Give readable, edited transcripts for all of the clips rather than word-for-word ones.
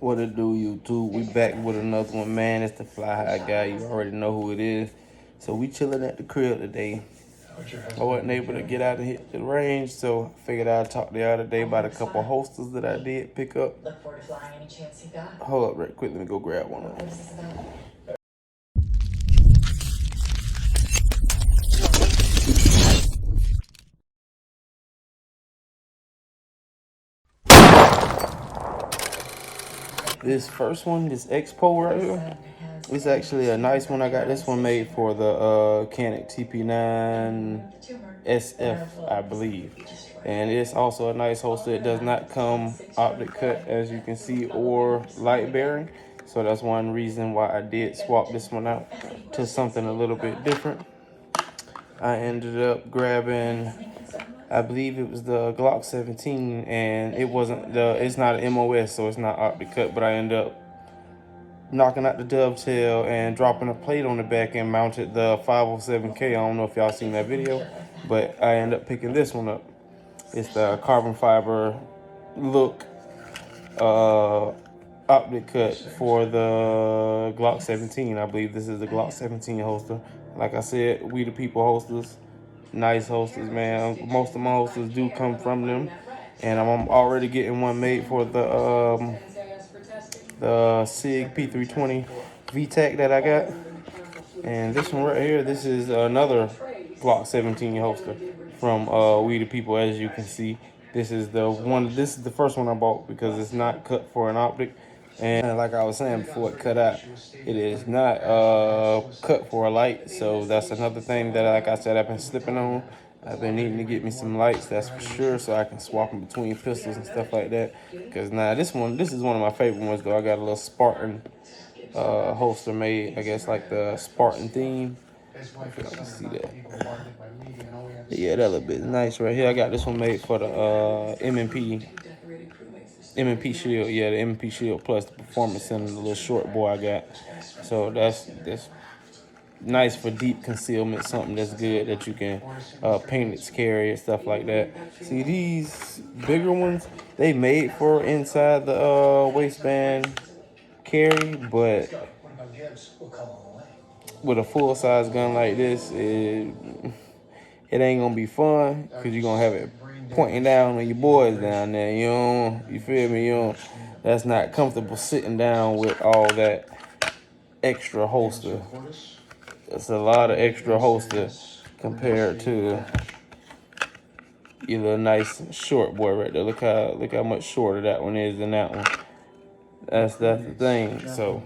What it do, YouTube? We back with another one, man. It's the Fly High guy. You already know who it is. So we chilling at the crib today. I wasn't able to get out and hit the range, so I figured I'd talk to y'all today about a couple holsters that I did pick up. Look forward to flying any chance you got. Hold up right quick, let me go grab one of What them. is this about? This first one, this Expo right here, it's actually a nice one. I got this one made for the Canik TP9 SF, I believe. And it's also a nice holster. It does not come optic cut, as you can see, or light bearing. So that's one reason why I did swap this one out to something a little bit different. I ended up grabbing, I believe it was the Glock 17, and it's not an MOS, so it's not optic cut, but I ended up knocking out the dovetail and dropping a plate on the back and mounted the 507K. I don't know if y'all seen that video, but I ended up picking this one up. It's the carbon fiber look optic cut for the Glock 17. I believe this is the Glock 17 holster. Like I said, We the People holsters. Nice holsters, man. Most of my holsters do come from them. And I'm already getting one made for the SIG P320 VTAC that I got. And this one right here, this is another Glock 17 holster from We the People. As you can see, this is the first one I bought because it's not cut for an optic. And like I was saying before it cut out, it is not cut for a light. So that's another thing that, like I said, I've been slipping on. I've been needing to get me some lights, that's for sure, so I can swap them between pistols and stuff like that. Because now this is one of my favorite ones though. I got a little Spartan holster made, I guess like the Spartan theme. If y'all can see that. Yeah, that little bit nice right here. I got this one made for the M&P Shield. Yeah, the M&P Shield Plus, the Performance Center, the little short boy I got. So that's nice for deep concealment, something that's good that you can paint its carry and stuff like that. See, these bigger ones, they made for inside the waistband carry, but with a full-size gun like this, it ain't gonna be fun because you're gonna have it pointing down on your boys down there. You feel me? That's not comfortable sitting down with all that extra holster. It's a lot of extra holster compared to either a nice short boy right there. Look how much shorter that one is than that one. That's the thing. So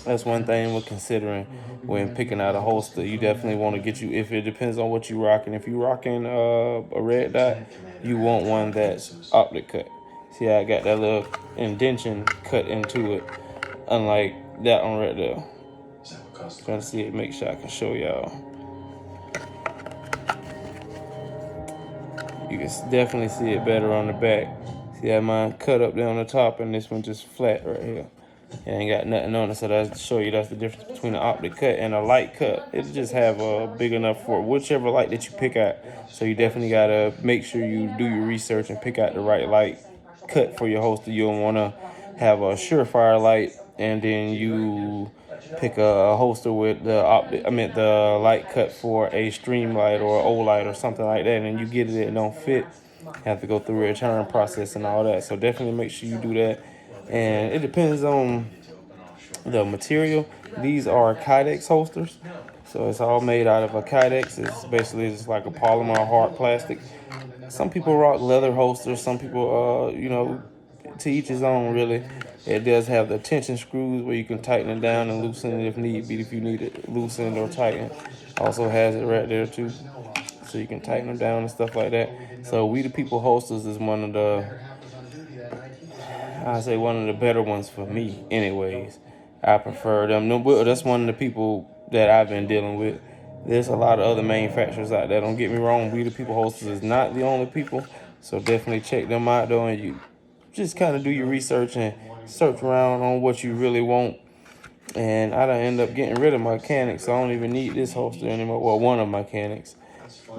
that's one thing we're considering when picking out a holster. You definitely want to get you, if it depends on what you're rocking. If you're rocking a red dot, you want one that's optic cut. See how I got that little indentation cut into it, unlike that one right there. Trying to see it, make sure I can show y'all. You can definitely see it better on the back. See how mine cut up there on the top and this one just flat right here. It ain't got nothing on it, so that's to show you that's the difference between an optic cut and a light cut. It just have a big enough for whichever light that you pick out. So you definitely gotta make sure you do your research and pick out the right light cut for your holster. You don't wanna have a Surefire light and then you pick a holster with the light cut for a Streamlight or an Olight or something like that, and you get it don't fit. You have to go through a return process and all that. So definitely make sure you do that. And it depends on the material. These are Kydex holsters, so it's all made out of a Kydex. It's basically just like a polymer or hard plastic. Some people rock leather holsters. Some people, to each his own, really. It does have the tension screws where you can tighten it down and loosen it if need be, if you need it loosened or tightened. Also has it right there too, so you can tighten them down and stuff like that. So We the People holsters is one of the better ones for me, anyways. I prefer them. No, that's one of the people that I've been dealing with. There's a lot of other manufacturers out there. Don't get me wrong. We the People holsters is not the only people. So definitely check them out though, and you just kind of do your research and search around on what you really want. And I done end up getting rid of my Canik, so I don't even need this holster anymore. Well, one of my Caniks.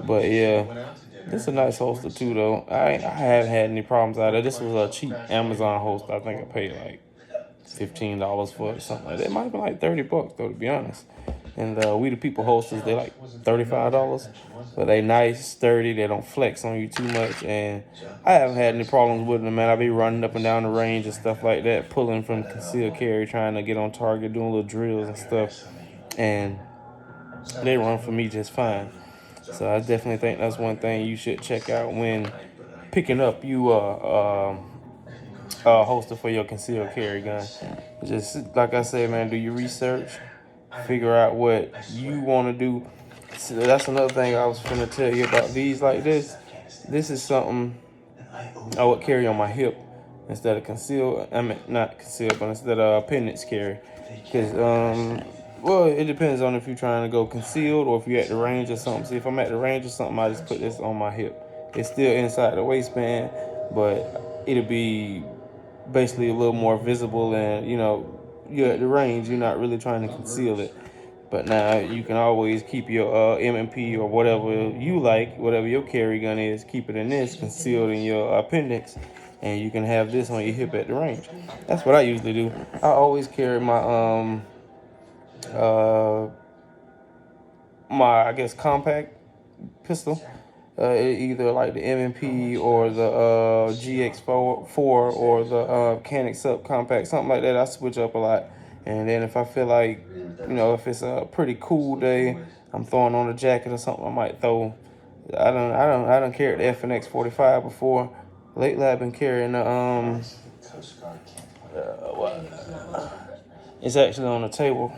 But yeah, This is a nice holster too, though. I haven't had any problems out of it. This was a cheap Amazon holster. I think I paid like $15 for it, something like that. It might have been like $30 though, to be honest. And We the People holsters, they like $35, but they nice, sturdy. They don't flex on you too much, and I haven't had any problems with them, man. I be running up and down the range and stuff like that, pulling from concealed carry, trying to get on target, doing little drills and stuff, and they run for me just fine. So I definitely think that's one thing you should check out when picking up you holster for your concealed carry gun. Just like I said, man, do your research, figure out what you want to do. So that's another thing I was finna tell you about these like this. This is something I would carry on my hip instead of concealed. I mean, not concealed, but instead of appendix carry. Because, well, it depends on if you're trying to go concealed or if you're at the range or something. See, if I'm at the range or something, I just put this on my hip. It's still inside the waistband, but it'll be basically a little more visible, and you're at the range, you're not really trying to conceal it. But now you can always keep your M&P or whatever you like, whatever your carry gun is, keep it in this, concealed in your appendix, and you can have this on your hip at the range. That's what I usually do. I always carry my I guess compact pistol, either like the M&P or the GX4 or the Canik subcompact, something like that. I switch up a lot, and then if I feel like, if it's a pretty cool day, I'm throwing on a jacket or something, I might throw. I don't carry the FNX 45 before. Lately, I've been carrying the It's actually on the table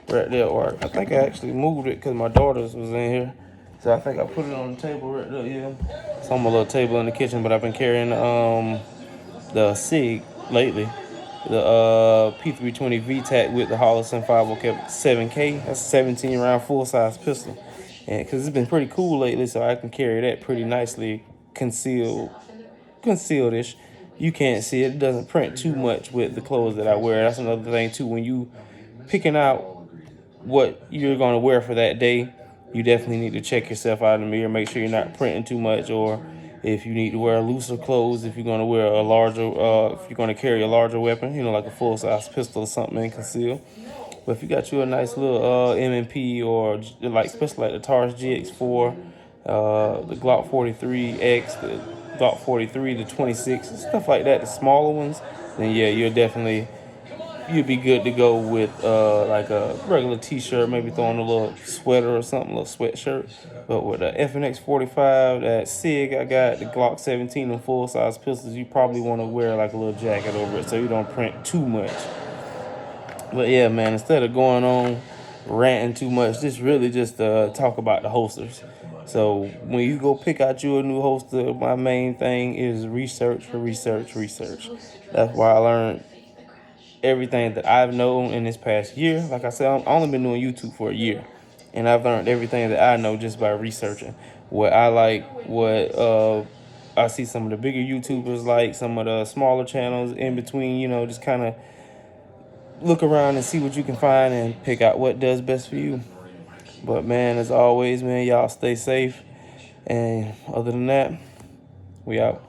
right there, or I think I actually moved it because my daughter's was in here. So I think I put it on the table right there, yeah. It's on my little table in the kitchen, but I've been carrying the SIG lately. The P320 VTAC with the Hollison 507K. That's a 17 round full size pistol. And because it's been pretty cool lately, so I can carry that pretty nicely concealed-ish. You can't see it. It doesn't print too much with the clothes that I wear. That's another thing too. When you picking out what you're going to wear for that day, you definitely need to check yourself out in the mirror, make sure you're not printing too much, or if you need to wear looser clothes, if you're going to wear a larger, if you're going to carry a larger weapon, like a full-size pistol or something and conceal. But if you got you a nice little M&P, or like, especially like the Taurus GX4, the Glock 43X, the Glock 43, the 26, stuff like that, the smaller ones, then yeah, you'd be good to go with like a regular t-shirt, maybe throw on a little sweater or something, a little sweatshirt. But with the FNX 45, that SIG I got, the Glock 17 and full-size pistols, you probably want to wear like a little jacket over it so you don't print too much. But yeah, man, instead of going on ranting too much, just really just talk about the holsters. So when you go pick out you a new holster, my main thing is research. That's why I learned everything that I've known in this past year. Like I said, I've only been doing YouTube for a year, and I've learned everything that I know just by researching what I like, what I see some of the bigger YouTubers like, some of the smaller channels in between, just kind of look around and see what you can find and pick out what does best for you. But man, as always, man, y'all stay safe, and other than that, we out.